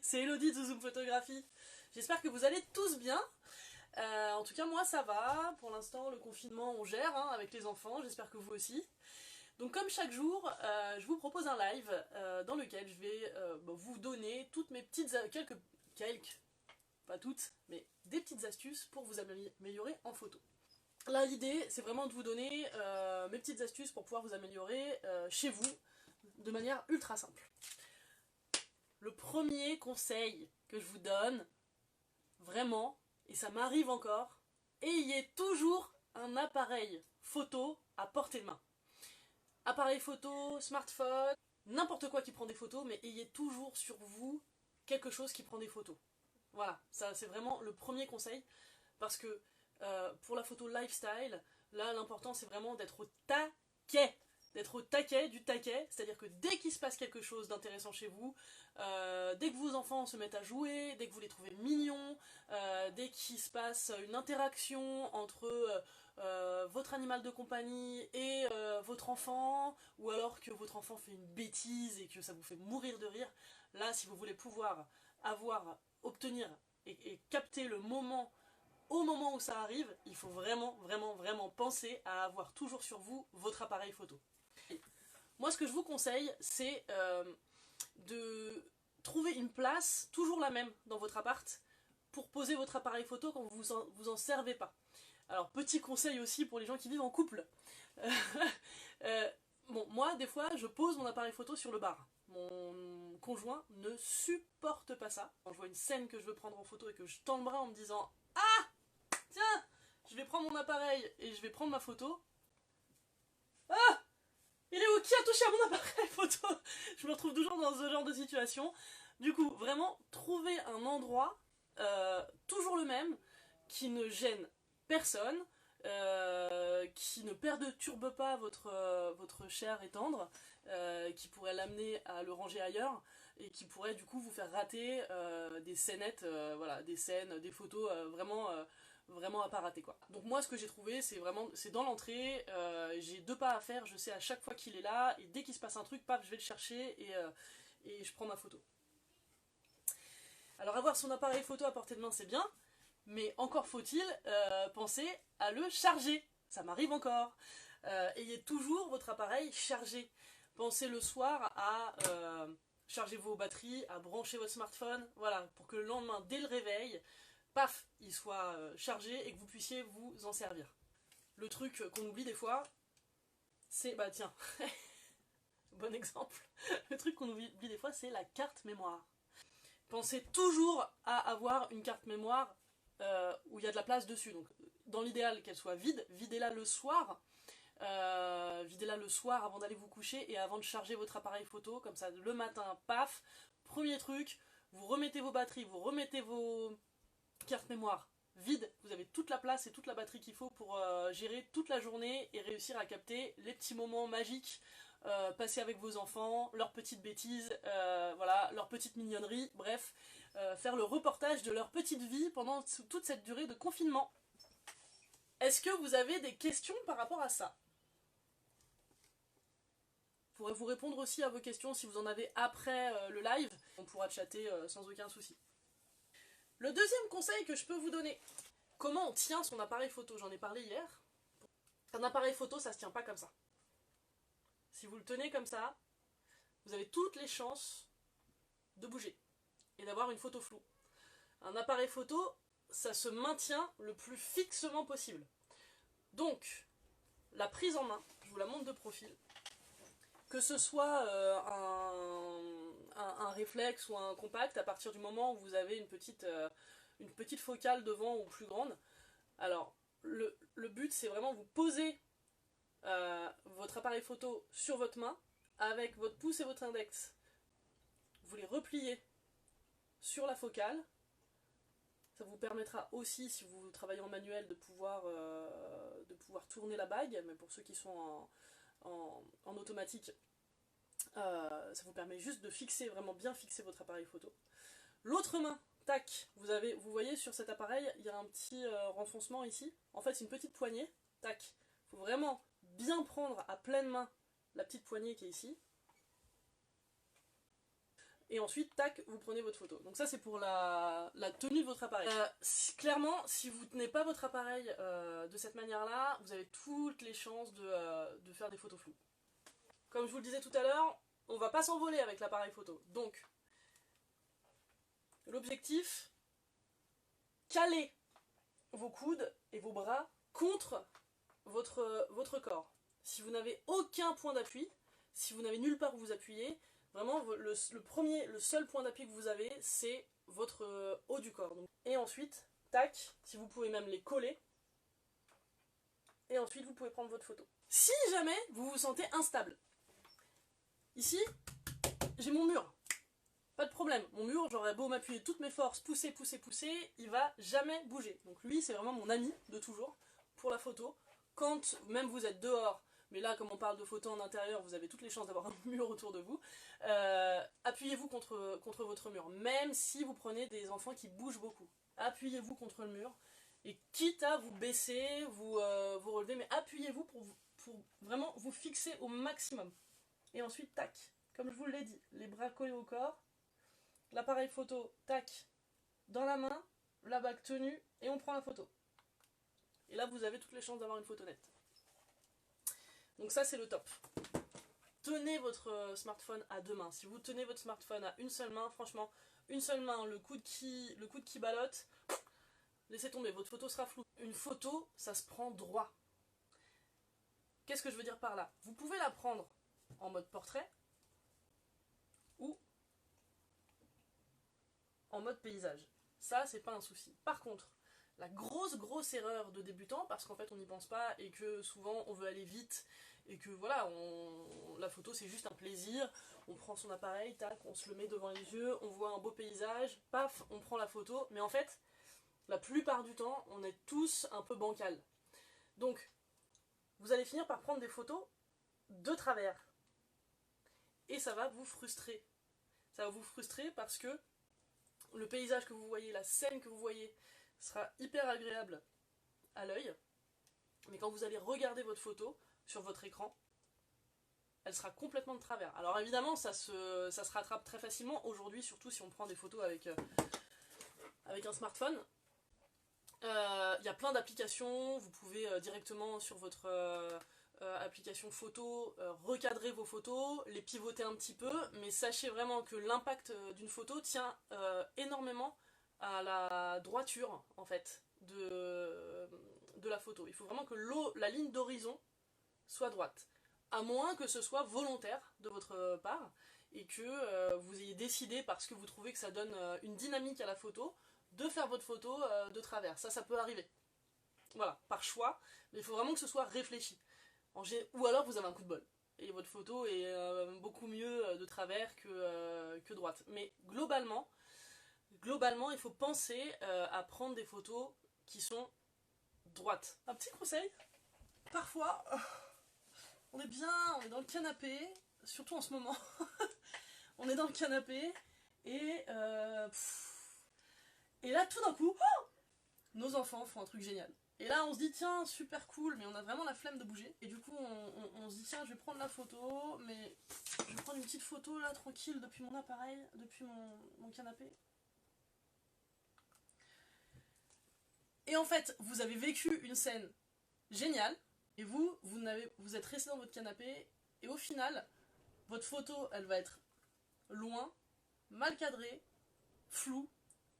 c'est Elodie de Zoom Photographie. J'espère que vous allez tous bien. En tout cas moi ça va, pour l'instant le confinement on gère avec les enfants, j'espère que vous aussi. Donc comme chaque jour, je vous propose un live dans lequel je vais vous donner toutes mes petites, quelques, pas toutes, mais des petites astuces pour vous améliorer en photo. Là l'idée c'est vraiment de vous donner mes petites astuces pour pouvoir vous améliorer chez vous de manière ultra simple. Le premier conseil que je vous donne, vraiment, et ça m'arrive encore, ayez toujours un appareil photo à portée de main. Appareil photo, smartphone, n'importe quoi qui prend des photos, mais ayez toujours sur vous quelque chose qui prend des photos. Voilà, ça c'est vraiment le premier conseil, parce que pour la photo lifestyle, là l'important c'est vraiment d'être au taquet. D'être au taquet du taquet, c'est-à-dire que dès qu'il se passe quelque chose d'intéressant chez vous, dès que vos enfants se mettent à jouer, dès que vous les trouvez mignons, dès qu'il se passe une interaction entre votre animal de compagnie et votre enfant, ou alors que votre enfant fait une bêtise et que ça vous fait mourir de rire, là si vous voulez pouvoir obtenir et capter le moment, au moment où ça arrive, il faut vraiment penser à avoir toujours sur vous votre appareil photo. Moi ce que je vous conseille c'est de trouver une place, toujours la même dans votre appart, pour poser votre appareil photo quand vous en servez pas. Alors petit conseil aussi pour les gens qui vivent en couple. Bon, moi des fois je pose mon appareil photo sur le bar. Mon conjoint ne supporte pas ça. Quand je vois une scène que je veux prendre en photo et que je tends le bras en me disant « Ah, tiens, je vais prendre mon appareil et je vais prendre ma photo. » Ah, il est où? Qui a touché à mon appareil photo? Je me retrouve toujours dans ce genre de situation. Du coup, vraiment, trouvez un endroit, toujours le même, qui ne gêne personne, qui ne perturbe pas votre chair et tendre, qui pourrait l'amener à le ranger ailleurs, et qui pourrait du coup vous faire rater des scénettes, voilà, des scènes, des photos vraiment à pas rater quoi. Donc moi ce que j'ai trouvé c'est dans l'entrée, j'ai 2 pas à faire, je sais à chaque fois qu'il est là, et dès qu'il se passe un truc, paf, je vais le chercher et je prends ma photo. Alors avoir son appareil photo à portée de main c'est bien, mais encore faut-il penser à le charger. Ça m'arrive encore. Ayez toujours votre appareil chargé. Pensez le soir à charger vos batteries, à brancher votre smartphone, voilà, pour que le lendemain, dès le réveil, paf, il soit chargé et que vous puissiez vous en servir. Le truc qu'on oublie des fois, c'est, bah tiens, bon exemple, le truc qu'on oublie des fois, c'est la carte mémoire. Pensez toujours à avoir une carte mémoire où il y a de la place dessus. Donc, dans l'idéal, qu'elle soit vide, videz-la le soir. Videz-la le soir avant d'aller vous coucher et avant de charger votre appareil photo. Comme ça, le matin, paf, premier truc, vous remettez vos batteries, vous remettez vos cartes mémoire vides. Vous avez toute la place et toute la batterie qu'il faut pour gérer toute la journée et réussir à capter les petits moments magiques. Passer avec vos enfants, leurs petites bêtises, voilà, leurs petites mignonneries, bref, faire le reportage de leur petite vie pendant toute cette durée de confinement. Est-ce que vous avez des questions par rapport à ça? Je pourrais vous répondre aussi à vos questions si vous en avez après le live. On pourra chatter sans aucun souci. Le deuxième conseil que je peux vous donner, comment on tient son appareil photo? J'en ai parlé hier. Un appareil photo, ça se tient pas comme ça. Si vous le tenez comme ça, vous avez toutes les chances de bouger et d'avoir une photo floue. Un appareil photo, ça se maintient le plus fixement possible. Donc, la prise en main, je vous la montre de profil, que ce soit un réflexe ou un compact, à partir du moment où vous avez une petite focale devant ou plus grande, alors le but c'est vraiment vous poser votre appareil photo sur votre main, avec votre pouce et votre index, vous les repliez sur la focale. Ça vous permettra aussi, si vous travaillez en manuel, de pouvoir tourner la bague, mais pour ceux qui sont en automatique, ça vous permet juste de fixer, vraiment bien fixer votre appareil photo. L'autre main, tac, vous voyez sur cet appareil, il y a un petit renfoncement ici. En fait, c'est une petite poignée, tac. Il faut vraiment bien prendre à pleine main la petite poignée qui est ici. et ensuite, tac, vous prenez votre photo. Donc ça, c'est pour la tenue de votre appareil. Clairement, si vous tenez pas votre appareil de cette manière-là, vous avez toutes les chances de faire des photos floues. Comme je vous le disais tout à l'heure, on va pas s'envoler avec l'appareil photo. Donc, l'objectif, caler vos coudes et vos bras contre votre corps. Si vous n'avez aucun point d'appui, si vous n'avez nulle part où vous appuyez, vraiment le seul point d'appui que vous avez, c'est votre haut du corps. Donc, et ensuite, tac, si vous pouvez même les coller, et ensuite vous pouvez prendre votre photo. Si jamais vous vous sentez instable, ici, j'ai mon mur. Pas de problème, mon mur, j'aurais beau m'appuyer de toutes mes forces, pousser, il va jamais bouger. Donc lui, c'est vraiment mon ami de toujours pour la photo. Quand même vous êtes dehors, mais là, comme on parle de photo en intérieur, vous avez toutes les chances d'avoir un mur autour de vous. Appuyez-vous contre votre mur, même si vous prenez des enfants qui bougent beaucoup. Appuyez-vous contre le mur, et quitte à vous baisser, vous relever, mais appuyez-vous pour vraiment vous fixer au maximum. Et ensuite, tac, comme je vous l'ai dit, les bras collés au corps, l'appareil photo, tac, dans la main, la bague tenue, et on prend la photo. Et là, vous avez toutes les chances d'avoir une photo nette. Donc ça, c'est le top. Tenez votre smartphone à deux mains. Si vous tenez votre smartphone à une seule main, franchement, une seule main, le coude qui ballotte, laissez tomber, votre photo sera floue. Une photo, ça se prend droit. Qu'est-ce que je veux dire par là? Vous pouvez la prendre en mode portrait, ou en mode paysage. Ça, c'est pas un souci. Par contre, la grosse erreur de débutant, parce qu'en fait on n'y pense pas et que souvent on veut aller vite et que voilà, la photo c'est juste un plaisir, on prend son appareil, tac, on se le met devant les yeux, on voit un beau paysage, paf, on prend la photo, mais en fait, la plupart du temps, on est tous un peu bancal. Donc, vous allez finir par prendre des photos de travers. Et ça va vous frustrer. Ça va vous frustrer parce que le paysage que vous voyez, la scène que vous voyez, sera hyper agréable à l'œil, mais quand vous allez regarder votre photo sur votre écran, elle sera complètement de travers. Alors évidemment, ça se rattrape très facilement aujourd'hui, surtout si on prend des photos avec un smartphone. Il y a plein d'applications, vous pouvez directement sur votre application photo recadrer vos photos, les pivoter un petit peu, mais sachez vraiment que l'impact d'une photo tient énormément à la droiture en fait de la photo. Il faut vraiment que la ligne d'horizon soit droite, à moins que ce soit volontaire de votre part et que vous ayez décidé, parce que vous trouvez que ça donne une dynamique à la photo, de faire votre photo de travers. Ça peut arriver. Voilà, par choix, mais il faut vraiment que ce soit réfléchi. Ou alors vous avez un coup de bol et votre photo est beaucoup mieux de travers que droite. Mais globalement, il faut penser à prendre des photos qui sont droites. Un petit conseil, parfois, on est dans le canapé, surtout en ce moment, on est dans le canapé, et là, tout d'un coup, nos enfants font un truc génial. Et là, on se dit, tiens, super cool, mais on a vraiment la flemme de bouger. Et du coup, on se dit, tiens, je vais prendre la photo, mais je vais prendre une petite photo, là, tranquille, depuis mon appareil, depuis mon canapé. Et en fait, vous avez vécu une scène géniale, et vous êtes resté dans votre canapé, et au final, votre photo, elle va être loin, mal cadrée, floue,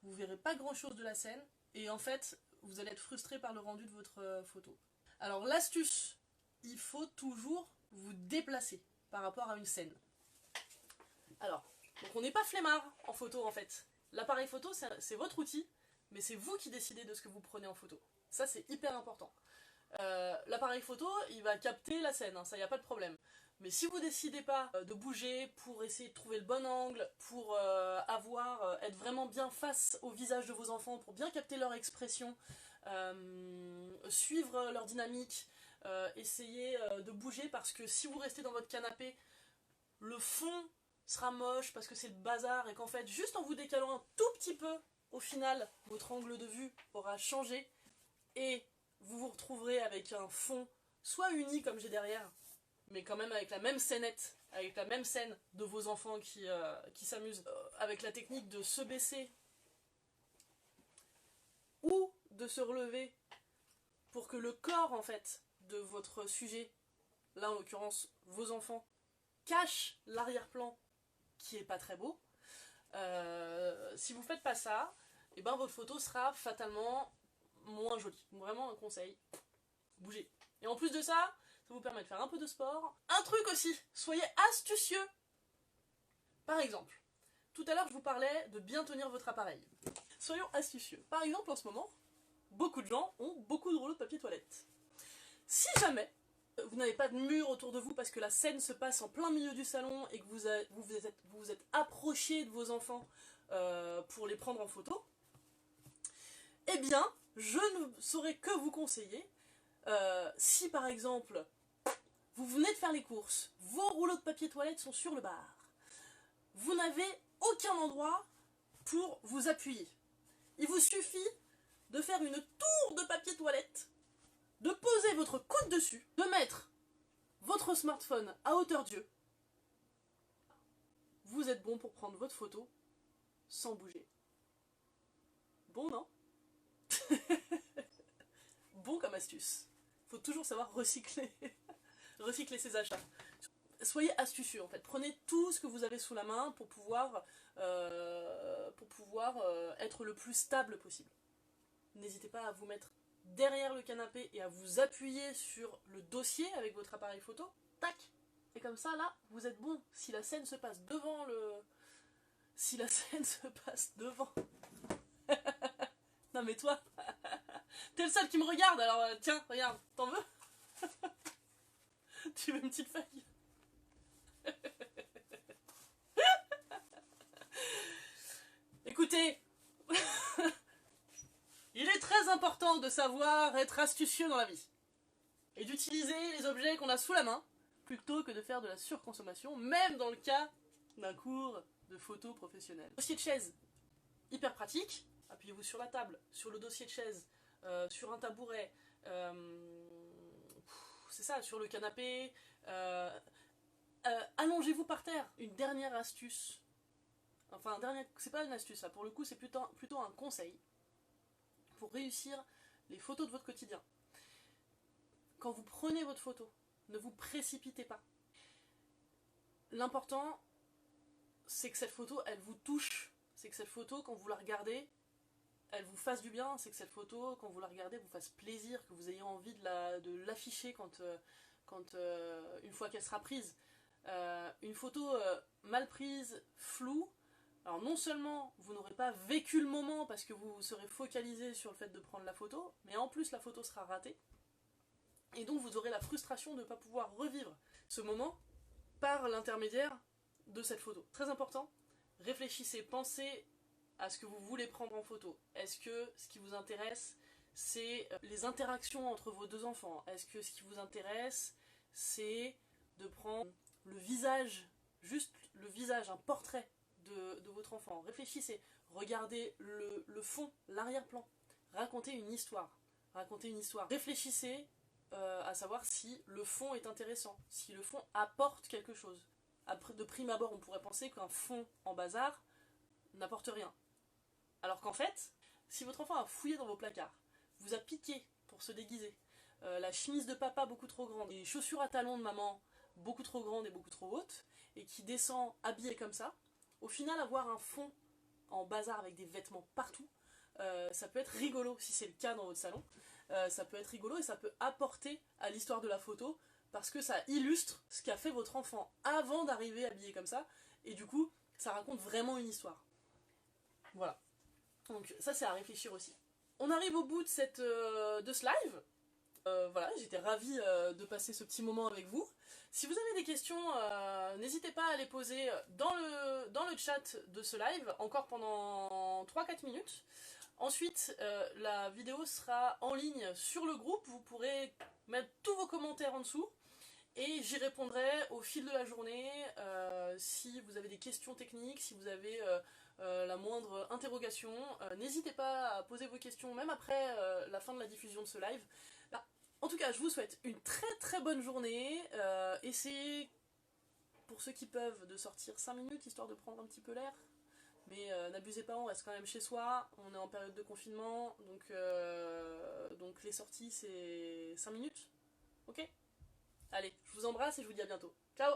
vous verrez pas grand chose de la scène, et en fait, vous allez être frustré par le rendu de votre photo. Alors l'astuce, il faut toujours vous déplacer par rapport à une scène. Alors, donc on n'est pas flemmard en photo en fait. L'appareil photo, c'est votre outil, mais c'est vous qui décidez de ce que vous prenez en photo. Ça, c'est hyper important. L'appareil photo, il va capter la scène, hein, ça, il n'y a pas de problème. Mais si vous décidez pas de bouger pour essayer de trouver le bon angle, pour être vraiment bien face au visage de vos enfants, pour bien capter leur expression, suivre leur dynamique, essayer de bouger, parce que si vous restez dans votre canapé, le fond sera moche parce que c'est le bazar, et qu'en fait, juste en vous décalant un tout petit peu, au final, votre angle de vue aura changé, et vous vous retrouverez avec un fond soit uni comme j'ai derrière, mais quand même avec la même scénette, avec la même scène de vos enfants qui s'amusent. avec la technique de se baisser ou de se relever pour que le corps en fait de votre sujet, là en l'occurrence vos enfants, cache l'arrière-plan qui est pas très beau. Si vous faites pas ça, et ben votre photo sera fatalement moins jolie. Vraiment un conseil, bougez. Et en plus de ça, ça vous permet de faire un peu de sport. Un truc aussi, soyez astucieux. Par exemple, tout à l'heure je vous parlais de bien tenir votre appareil. Soyons astucieux. Par exemple en ce moment, beaucoup de gens ont beaucoup de rouleaux de papier toilette. Si jamais vous n'avez pas de mur autour de vous parce que la scène se passe en plein milieu du salon et que vous êtes approché de vos enfants pour les prendre en photo, eh bien, je ne saurais que vous conseiller, si par exemple, vous venez de faire les courses, vos rouleaux de papier toilette sont sur le bar, vous n'avez aucun endroit pour vous appuyer. Il vous suffit de faire une tour de papier toilette, de poser votre coude dessus, de mettre votre smartphone à hauteur d'yeux. Vous êtes bon pour prendre votre photo sans bouger. Bon, non? Bon comme astuce. Faut toujours savoir recycler. Recycler ses achats. Soyez astucieux en fait. Prenez tout ce que vous avez sous la main pour pouvoir être le plus stable possible. N'hésitez pas à vous mettre derrière le canapé et à vous appuyer sur le dossier avec votre appareil photo. Tac! Et comme ça, là, vous êtes bon. Si la scène se passe devant le... Si la scène se passe devant... Non mais toi, t'es le seul qui me regarde, alors tiens, regarde, t'en veux? Tu veux une petite feuille? Écoutez, il est très important de savoir être astucieux dans la vie. Et d'utiliser les objets qu'on a sous la main, plutôt que de faire de la surconsommation, même dans le cas d'un cours de photo professionnel. Dossier de chaise, hyper pratique. Appuyez-vous sur la table, sur le dossier de chaise, sur un tabouret, c'est ça, sur le canapé. Allongez-vous par terre. Une dernière astuce. Enfin, c'est pas une astuce, ça. Pour le coup, c'est plutôt un conseil pour réussir les photos de votre quotidien. Quand vous prenez votre photo, ne vous précipitez pas. L'important, c'est que cette photo, elle vous touche. C'est que cette photo, quand vous la regardez, elle vous fasse du bien. C'est que cette photo, quand vous la regardez, vous fasse plaisir, que vous ayez envie de l'afficher une fois qu'elle sera prise. Une photo mal prise, floue, alors non seulement vous n'aurez pas vécu le moment parce que vous serez focalisé sur le fait de prendre la photo, mais en plus la photo sera ratée. Et donc vous aurez la frustration de ne pas pouvoir revivre ce moment par l'intermédiaire de cette photo. Très important, réfléchissez, pensez à ce que vous voulez prendre en photo. Est-ce que ce qui vous intéresse, c'est les interactions entre vos deux enfants? Est-ce que ce qui vous intéresse, c'est de prendre le visage, juste le visage, un portrait de votre enfant? Réfléchissez, regardez le fond, l'arrière-plan. Racontez une histoire. Réfléchissez à savoir si le fond est intéressant, si le fond apporte quelque chose. Après, de prime abord, on pourrait penser qu'un fond en bazar n'apporte rien. Alors qu'en fait, si votre enfant a fouillé dans vos placards, vous a piqué pour se déguiser, la chemise de papa beaucoup trop grande, les chaussures à talons de maman beaucoup trop grandes et beaucoup trop hautes, et qui descend habillé comme ça, au final avoir un fond en bazar avec des vêtements partout, ça peut être rigolo si c'est le cas dans votre salon. Ça peut être rigolo et ça peut apporter à l'histoire de la photo parce que ça illustre ce qu'a fait votre enfant avant d'arriver habillé comme ça, et du coup ça raconte vraiment une histoire. Voilà, donc ça c'est à réfléchir aussi. On arrive au bout de ce live. Voilà, j'étais ravie de passer ce petit moment avec vous. Si vous avez des questions, n'hésitez pas à les poser dans le chat de ce live, encore pendant 3-4 minutes. Ensuite, la vidéo sera en ligne sur le groupe, vous pourrez mettre tous vos commentaires en dessous, et j'y répondrai au fil de la journée, si vous avez des questions techniques, si vous avez la moindre interrogation, n'hésitez pas à poser vos questions, même après la fin de la diffusion de ce live. En tout cas, je vous souhaite une très très bonne journée. Essayez, pour ceux qui peuvent, de sortir 5 minutes, histoire de prendre un petit peu l'air, Mais n'abusez pas, on reste quand même chez soi, on est en période de confinement, donc les sorties c'est 5 minutes, ok? Allez, je vous embrasse et je vous dis à bientôt. Ciao!